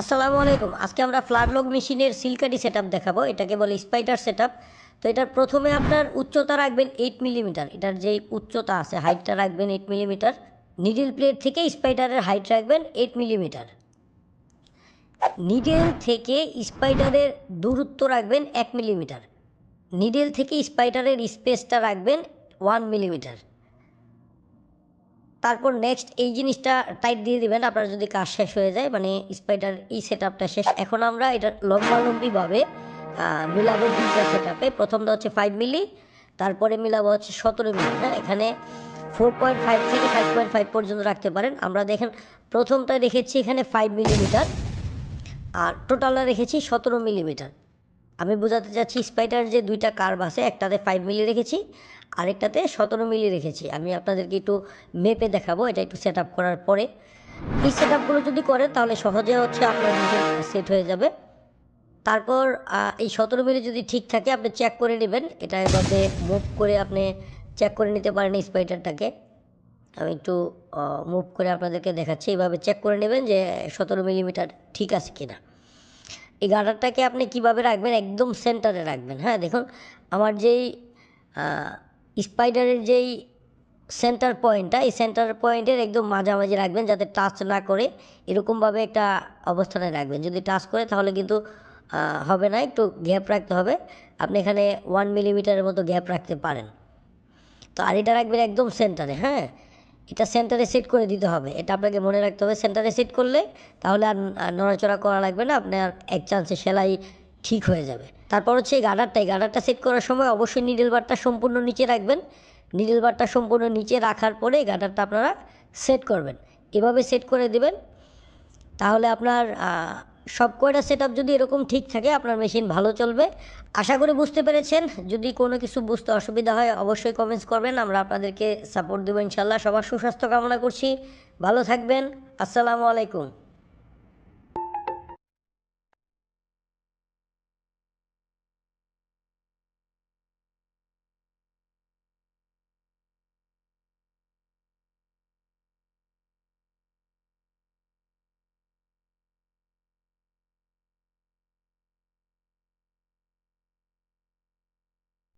আসসালামু আলাইকুম। আজকে আমরা ফ্ল্যাট লক মেশিনের সিলকাটি সেটআপ দেখাবো। এটাকে বলে স্পাইডার সেটআপ। তো এটার প্রথমে আপনার উচ্চতা রাখবেন 8 মিলিমিটার। এটার যেই উচ্চতা আছে হাইটটা রাখবেন 8 মিলিমিটার। নিডল প্লেট থেকে স্পাইডারের হাইট রাখবেন 8 মিলিমিটার। নিডল থেকে স্পাইডারের দূরত্ব রাখবেন 1 মিলিমিটার। নিডল থেকে স্পাইডারের স্পেসটা রাখবেন 1 মিলিমিটার। তারপর নেক্সট এই জিনিসটা টাইট দিয়ে দিবেন আপনার যদি কাজ শেষ হয়ে যায়, মানে স্পাইডার এই সেটআপটা শেষ। এখন আমরা এটা লম্বালম্বিভাবে মিলাবো দুইটা সেটআপে। প্রথমটা হচ্ছে 5 মিলি, তারপরে মিলাবো হচ্ছে 17 মিলি। হ্যাঁ, এখানে 4.5 থেকে 5.5 পর্যন্ত রাখতে পারেন। আমরা দেখেন প্রথমটা রেখেছি এখানে 5 মিলিমিটার, আর টোটালটা রেখেছি 17 মিলিমিটার। আমি বোঝাতে চাচ্ছি স্পাইডার যে দুইটা কার্ভ আছে, একটাতে 5 মিলি রেখেছি, আরেকটাতে 17 মিলি রেখেছি। আমি আপনাদেরকে একটু মেপে দেখাবো এটা একটু সেট আপ করার পরে। এই সেট আপগুলো যদি করেন তাহলে সহজে হচ্ছে আপনার সেট হয়ে যাবে। তারপর এই 17 মিলি যদি ঠিক থাকে আপনি চেক করে নেবেন। এটা এভাবে মুভ করে আপনি চেক করে নিতে পারেন স্পাইডারটাকে। আমি একটু মুভ করে আপনাদেরকে দেখাচ্ছি। এইভাবে চেক করে নেবেন যে 17 মিলিমিটার ঠিক আছে কিনা। এই গার্ডারটাকে আপনি কিভাবে রাখবেন, একদম সেন্টারে রাখবেন। হ্যাঁ, দেখুন আমার যেই স্পাইডারের যেই সেন্টার পয়েন্টটা, এই সেন্টার পয়েন্টের একদম মাঝামাঝি রাখবেন যাতে টাচ না করে, এরকমভাবে একটা অবস্থানে রাখবেন। যদি টাচ করে তাহলে কিন্তু হবে না, একটু গ্যাপ রাখতে হবে। আপনি এখানে 1 মিলিমিটারের মতো গ্যাপ রাখতে পারেন। তো আর এটা রাখবেন একদম সেন্টারে। হ্যাঁ, এটা সেন্টারে সেট করে দিতে হবে, এটা আপনাকে মনে রাখতে হবে। সেন্টারে সেট করলে তাহলে আর নড়াচড়া করা লাগবে না, আপনার এক চান্সে সেলাই ঠিক হয়ে যাবে। তারপর হচ্ছে এই গার্ডারটা সেট করার সময় অবশ্যই নিডল বারটা সম্পূর্ণ নিচে রাখবেন। নিডল বারটা সম্পূর্ণ নিচে রাখার পরে গার্ডারটা আপনারা সেট করবেন। এভাবে সেট করে দেবেন, তাহলে আপনার সব কয়টা সেটআপ যদি এরকম ঠিক থাকে আপনার মেশিন ভালো চলবে। আশা করি বুঝতে পেরেছেন। যদি কোনো কিছু বুঝতে অসুবিধা হয় অবশ্যই কমেন্টস করবেন, আমরা আপনাদেরকে সাপোর্ট দেবো ইনশাল্লাহ। সবার সুস্বাস্থ্য কামনা করছি, ভালো থাকবেন। আসসালামু আলাইকুম।